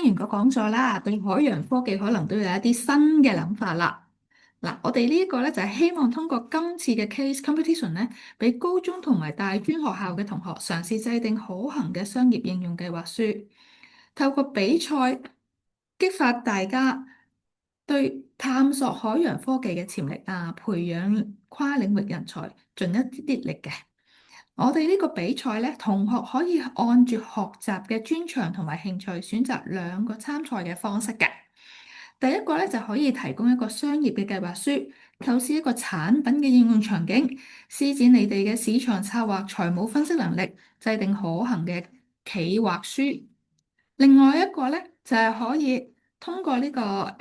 完個講座啦，對海洋科技可能都有一啲新嘅諗法啦。嗱，我哋呢一個咧就係希望通過今次嘅 case competition 咧，俾高中同埋大專學校嘅同學嘗試制定可行嘅商業應用計劃書，透過比賽激發大家對探索海洋科技嘅潛力啊，培養跨領域人才盡一啲啲力嘅。我哋呢個比賽咧，同學可以按住學習嘅專長同埋興趣，選擇兩個參賽嘅方式嘅。第一個咧就可以提供一個商業嘅計劃書，構思一個產品嘅應用場景，施展你哋嘅市場策劃、財務分析能力，制定可行嘅企劃書。另外一個咧就係可以通過呢個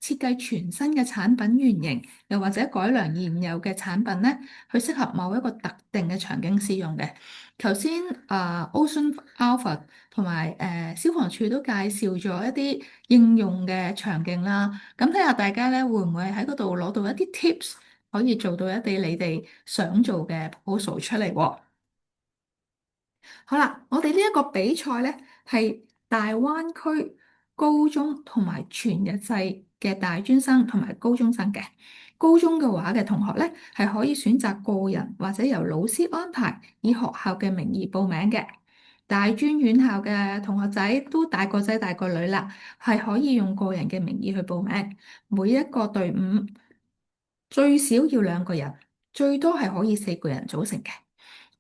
設計全新嘅產品原型，又或者改良現有嘅產品咧，去適合某一個特定嘅場景使用嘅。頭先Ocean Alpha 同埋消防處都介紹咗一啲應用嘅場景啦，咁睇下大家咧會唔會喺嗰度攞到一啲 tips，可以做到一啲你哋想做嘅 proposal 出嚟喎。好啦，我哋呢一個比賽咧係大灣區高中同埋全日制嘅大專生同埋高中生嘅。高中嘅話嘅同學咧係可以選擇個人或者由老師安排，以學校嘅名義報名嘅。大專院校嘅同學仔都大個仔大個女啦，係可以用個人嘅名義去報名。每一個隊伍最少要2個人，最多係可以4個人組成嘅。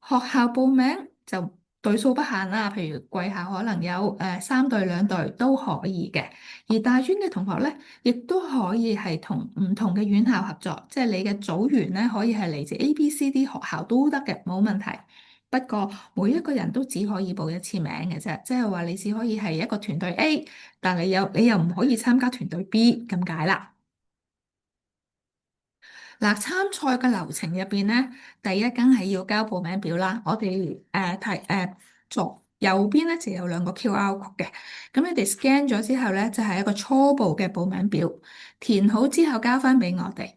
學校報名就隊數不限啦，譬如貴校可能有3隊2隊都可以嘅。而大專嘅同學咧，亦都可以係同唔同嘅院校合作，即係你嘅組員咧可以係嚟自 A、B、C、D 學校都得嘅，冇問題。不過每一個人都只可以報一次名嘅啫，即係話你只可以係一個團隊 A，但你又唔可以參加團隊 B 咁解啦。嗱，參賽嘅流程入邊咧，第一梗係要交報名表啦。我哋左右邊咧就有2個 QR code 嘅，咁你哋 scan 咗之後咧，就係一個初步嘅報名表，填好之後交翻俾我哋。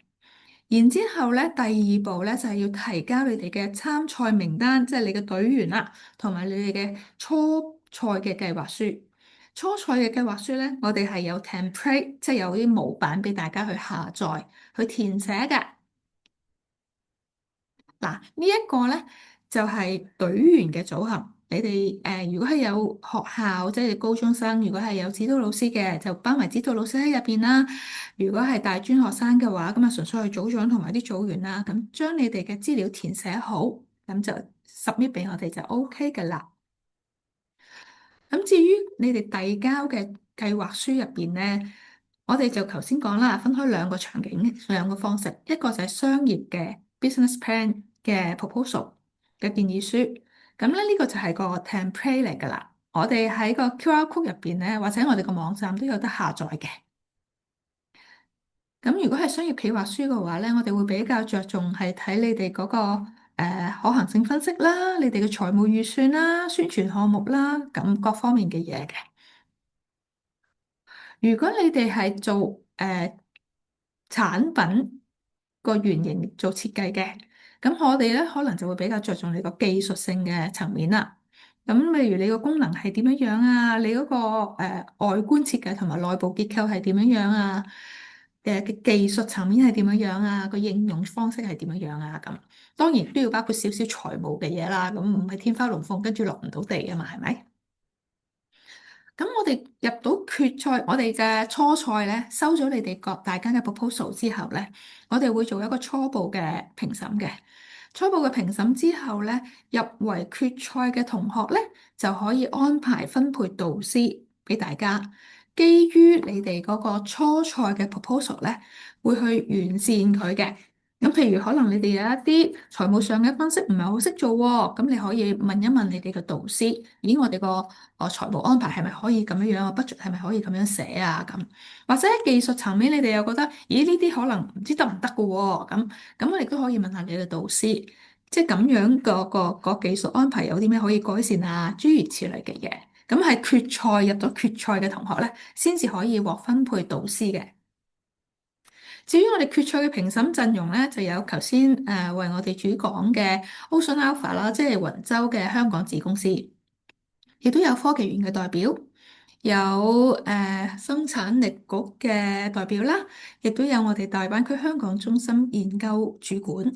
然之後咧，第二步咧就係要提交你哋嘅參賽名單，即係你嘅隊員啦，同埋你哋嘅初賽嘅計劃書。初賽嘅計劃書咧，我哋係有 template，即係有啲模板俾大家去下載、去填寫嘅。嗱，呢一個咧就係隊員嘅組合。你哋如果係有學校，即係高中生，如果係有指導老師嘅，就包埋指導老師喺入邊啦。如果係大專學生嘅話，咁啊純粹係組長同埋啲組員啦。咁將你哋嘅資料填寫好，咁就 submit 俾我哋就 OK 㗎啦。咁至於你哋遞交嘅計劃書入邊咧，我哋就頭先講啦，分開2個場景、2個方式，一個就係商業嘅 business plan 嘅 proposal 嘅建議書，咁咧呢個就係個 template 嚟㗎啦。我哋喺個 QR code 入邊咧，或者我哋個網站都有得下載嘅。咁如果係商業企劃書嘅話咧，我哋會比較着重係睇你哋嗰個可行性分析啦，你哋嘅財務預算啦、宣傳項目啦，咁各方面嘅嘢嘅。如果你哋係做產品個原型做設計嘅，咁我哋咧可能就會比較着重你個技術性嘅層面啦。咁例如你個功能係點樣樣啊？你嗰個外觀設計同埋內部結構係點樣樣啊？嘅技術層面係點樣樣啊？個應用方式係點樣樣啊？咁當然都要包括少少財務嘅嘢啦。咁唔係天花龍鳳跟住落唔到地啊嘛，係咪？咁我哋入到決賽，我哋嘅初賽咧，收咗你哋大家嘅 proposal 之後咧，我哋會做一個初步嘅評審嘅。初步嘅評審之後咧，入圍決賽嘅同學咧，就可以安排分配導師俾大家。基於你哋嗰個初賽嘅 proposal 咧，會去完善佢嘅。咁譬如可能你哋有一啲財務上嘅分析唔係好識做喎，咁你可以問一問你哋嘅導師，咦，我哋個財務安排係咪可以咁樣樣啊？budget 係咪可以咁樣寫啊？咁或者喺技術層面，你哋又覺得，咦，呢啲可能唔知得唔得嘅喎？咁我哋都可以問下你嘅導師，即係咁樣個技術安排有啲咩可以改善啊？諸如此類嘅嘢。咁係決賽入咗決賽嘅同學咧，先至可以獲分配導師嘅。至於我哋決賽嘅評審陣容咧，就有頭先為我哋主講嘅 Ocean Alpha 啦，即係雲州嘅香港子公司，亦都有科技園嘅代表，有生產力局嘅代表啦，亦都有我哋大灣區香港中心研究主管，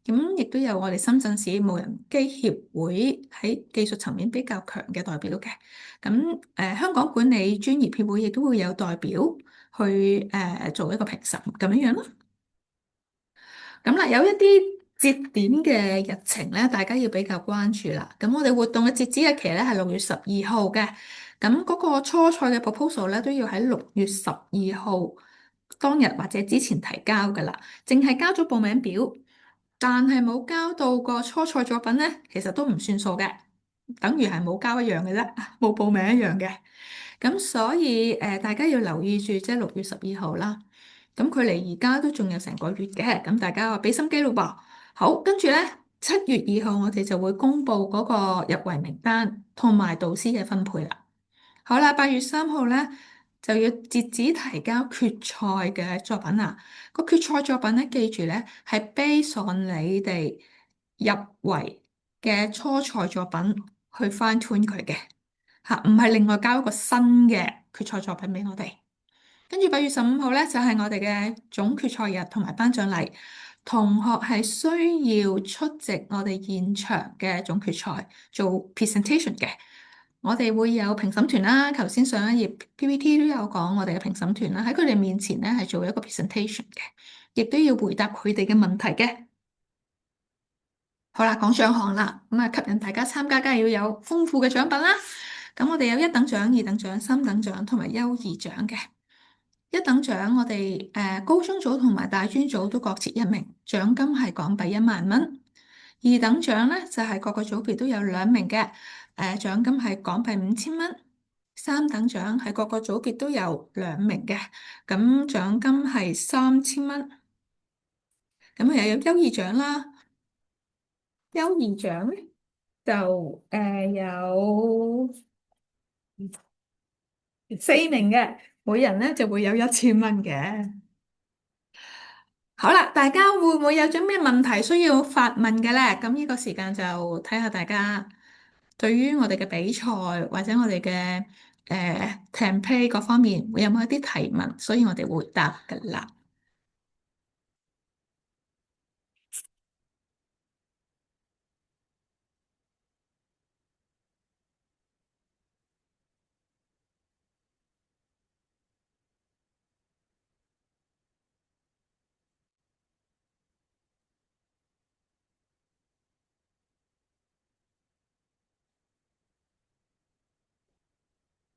咁亦都有我哋深圳市無人機協會喺技術層面比較強嘅代表嘅。咁香港管理專業協會亦都會有代表去做一個評審咁樣樣咯。咁啦，有一啲節點嘅日程咧，大家要比較關注啦。咁我哋活動嘅截止日期咧係6月12號嘅。咁嗰個初賽嘅 proposal 咧都要喺6月12號當日或者之前提交㗎啦。淨係交咗報名表，但係冇交到個初賽作品咧，其實都唔算數嘅，等於係冇交一樣嘅啫，冇報名一樣嘅。咁所以大家要留意住，即係6月12號啦。咁距離而家都仲有成個月嘅，咁大家話俾心機咯噃。好，跟住咧7月2號我哋就會公布嗰個入圍名單同埋導師嘅分配啦。好啦，8月3號咧就要截止提交決賽嘅作品啦。個決賽作品咧，記住咧係 based on 你哋入圍嘅初賽作品去 fine tune 佢嘅嚇，唔係另外交一個新嘅決賽作品俾我哋。跟住8月15號咧，就係我哋嘅總決賽日同埋頒獎禮，同學係需要出席我哋現場嘅總決賽做 presentation 嘅。我哋會有評審團啦，頭先上一頁 PPT 都有講我哋嘅評審團啦，喺佢哋面前咧係做一個 presentation 嘅，亦都要回答佢哋嘅問題嘅。好啦，講獎項啦，咁啊吸引大家參加，梗係要有豐富嘅獎品啦。咁我哋有一等獎、二等獎、三等獎同埋優異獎嘅。一等獎我哋高中組同埋大專組都各設一名，獎金係港幣1萬蚊。二等獎咧就係各個組別都有2名嘅，獎金係港幣5000蚊。三等獎係各個組別都有2名嘅，咁獎金係3000蚊。咁又有優異獎啦，優異獎咧就有4名嘅，每人咧就會有1000蚊嘅。好啦，大家會唔會有咗咩問題需要發問嘅咧？咁呢個時間就睇下大家對於我哋嘅比賽或者我哋嘅campaign 各方面會有冇一啲提問，所以我哋回答噶啦。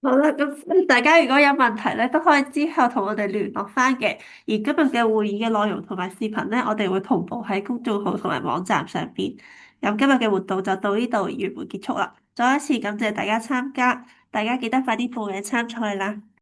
好啦，咁大家如果有問題咧，都可以之後同我哋聯絡翻嘅。而今日嘅會議嘅內容同埋視頻咧，我哋會同步喺公眾號同埋網站上邊。咁今日嘅活動就到呢度完滿結束啦。再一次感謝大家參加，大家記得快啲報名參賽啦。